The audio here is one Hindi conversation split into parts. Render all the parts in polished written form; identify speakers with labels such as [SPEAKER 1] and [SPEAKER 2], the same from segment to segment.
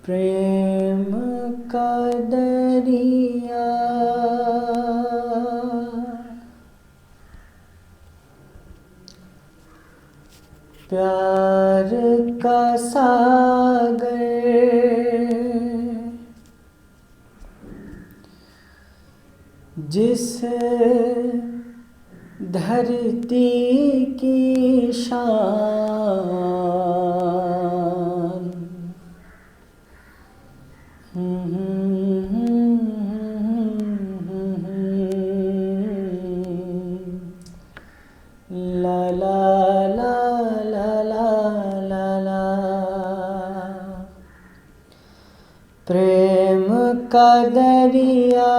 [SPEAKER 1] प्रेम का दरिया प्यार का सागर जिस धरती की शान ला ला ला ला ला ला ला। प्रेम का दरिया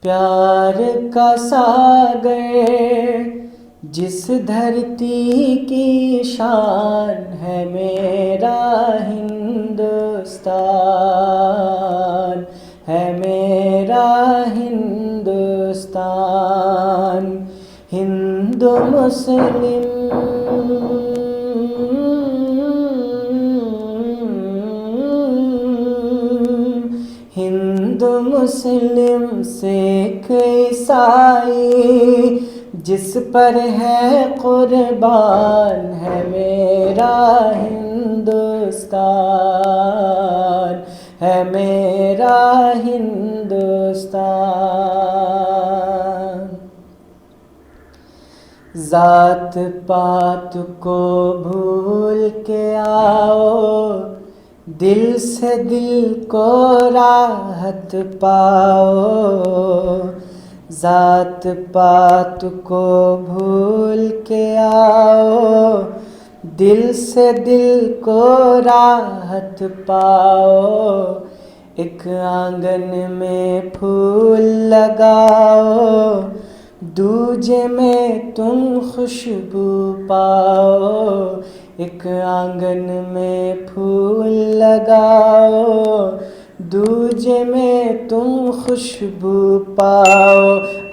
[SPEAKER 1] प्यार का सागर जिस धरती की शान है मेरा हिंदुस्तान, है मेरा हिंदुस्तान। हिंदू मुस्लिम हिंदू मुस्लिम सिख ईसाई जिस पर है कुर्बान है मेरा हिंदुस्तान, है मेरा हिंदुस्तान। जात पात को भूल के आओ, दिल से दिल को राहत पाओ। जात पात को भूल के आओ, दिल से दिल को राहत पाओ। एक आंगन में फूल लगाओ, दूजे में तुम खुशबू पाओ। एक आंगन में फूल लगाओ, दूजे में तुम खुशबू पाओ।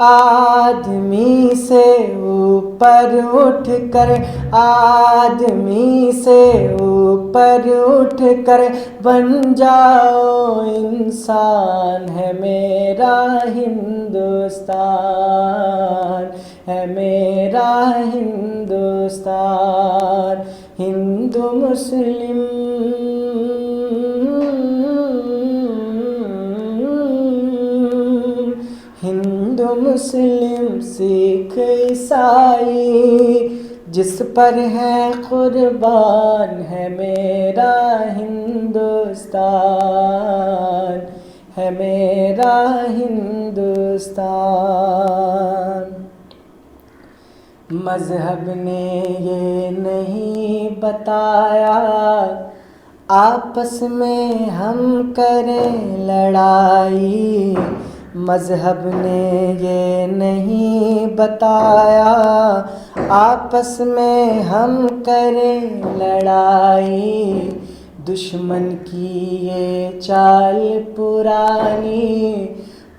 [SPEAKER 1] आदमी से ऊपर उठकर, आदमी से ऊपर उठकर बन जाओ इंसान है मेरा हिंदुस्तान, है मेरा हिंदुस्तान। हिंदू मुस्लिम हिंदू मुस्लिम सिख ईसाई जिस पर है कुर्बान है मेरा हिंदुस्तान, है मेरा हिंदुस्तान। मज़हब ने ये नहीं बताया आपस में हम करें लड़ाई। मज़हब ने ये नहीं बताया आपस में हम करें लड़ाई। दुश्मन की ये चाल पुरानी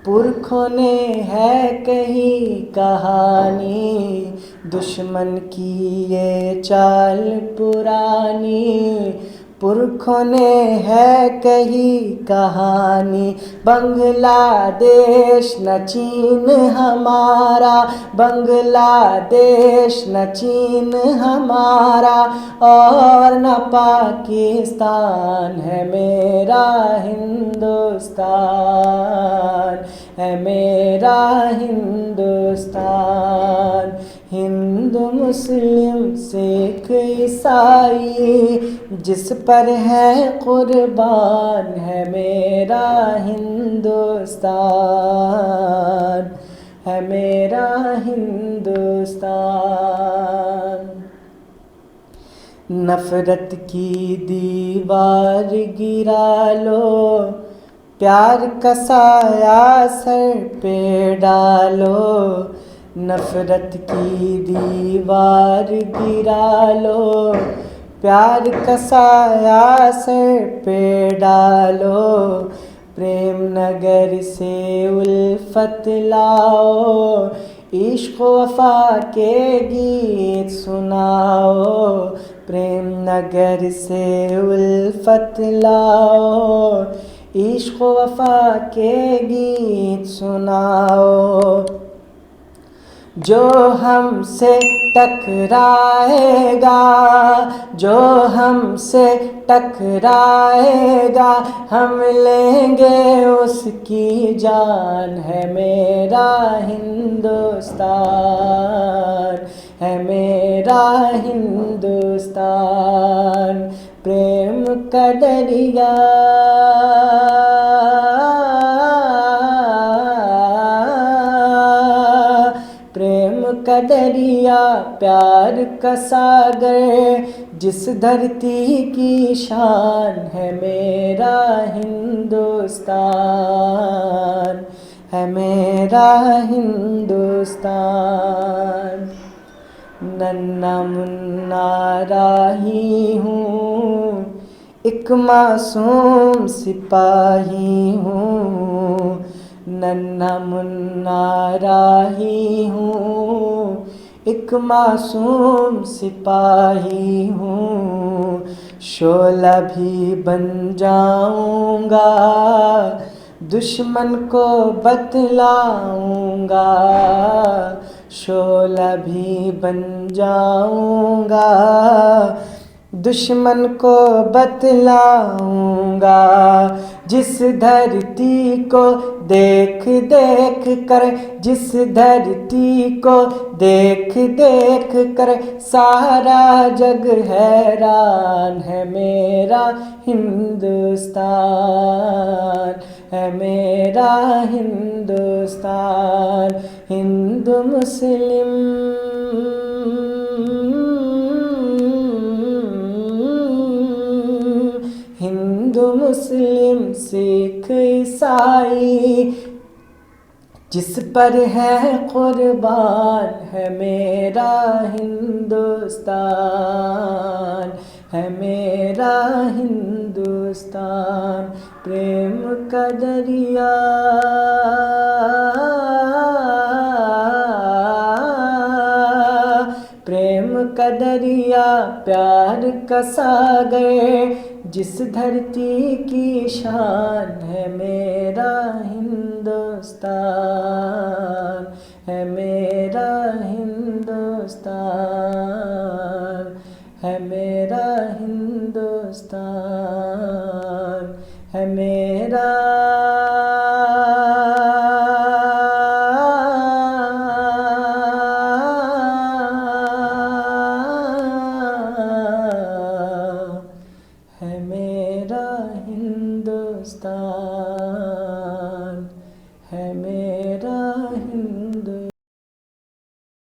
[SPEAKER 1] पुरखों ने है कही कहानी। दुश्मन की ये चाल पुरानी पुरखों ने है कही कहानी। बांग्लादेश न चीन हमारा, बांग्लादेश न चीन हमारा और न पाकिस्तान है मेरा हिंदुस्तान, है मेरा हिंदुस्तान। हिंदू मुस्लिम सिख ईसाई जिस पर है कुर्बान है मेरा हिंदुस्तान, है मेरा हिंदुस्तान। नफरत की दीवार गिरा लो, प्यार का साया सर पे डालो। नफरत की दीवार गिरा लो, प्यार का साया सर पे डालो। प्रेम नगर से उल्फत लाओ, इश्क वफा के गीत सुनाओ, प्रेम नगर से उल्फत लाओ। इश्क वफा के गीत सुनाओ, जो हमसे टकराएगा, जो हमसे टकराएगा, हम लेंगे उसकी जान। है मेरा हिंदुस्तान, है मेरा हिंदुस्तान। प्रेम का दरिया प्रेम का दरिया, प्यार का सागर, जिस धरती की शान। है मेरा हिंदुस्तान, है मेरा हिंदुस्तान। नन्ना मुन्ना राही हूँ, एक मासूम सिपाही हूँ। नन्ना मुन्ना राही हूँ, एक मासूम सिपाही हूँ। शोला भी बन जाऊँगा, दुश्मन को बतलाऊँगा। शोला भी बन जाऊँगा, दुश्मन को बतलाऊँगा। जिस धरती को देख देख कर, जिस धरती को देख देख कर सारा जग हैरान। है मेरा हिंदुस्तान, है मेरा हिंदुस्तान। हिंदू मुस्लिम हिंदू मुस्लिम सिख ईसाई, जिस पर है कुर्बान। है मेरा हिंदुस्तान, है मेरा हिंदुस्तान। प्रेम का दरिया प्रेम का दरिया, प्यार का सागर, जिस धरती की शान। है मेरा हिंदुस्तान, है मेरा हिंदुस्तान, है मेरा हिंदुस्तान, है मेरा है मेरा हिंदुस्तान, है मेरा हिंदुस्तान।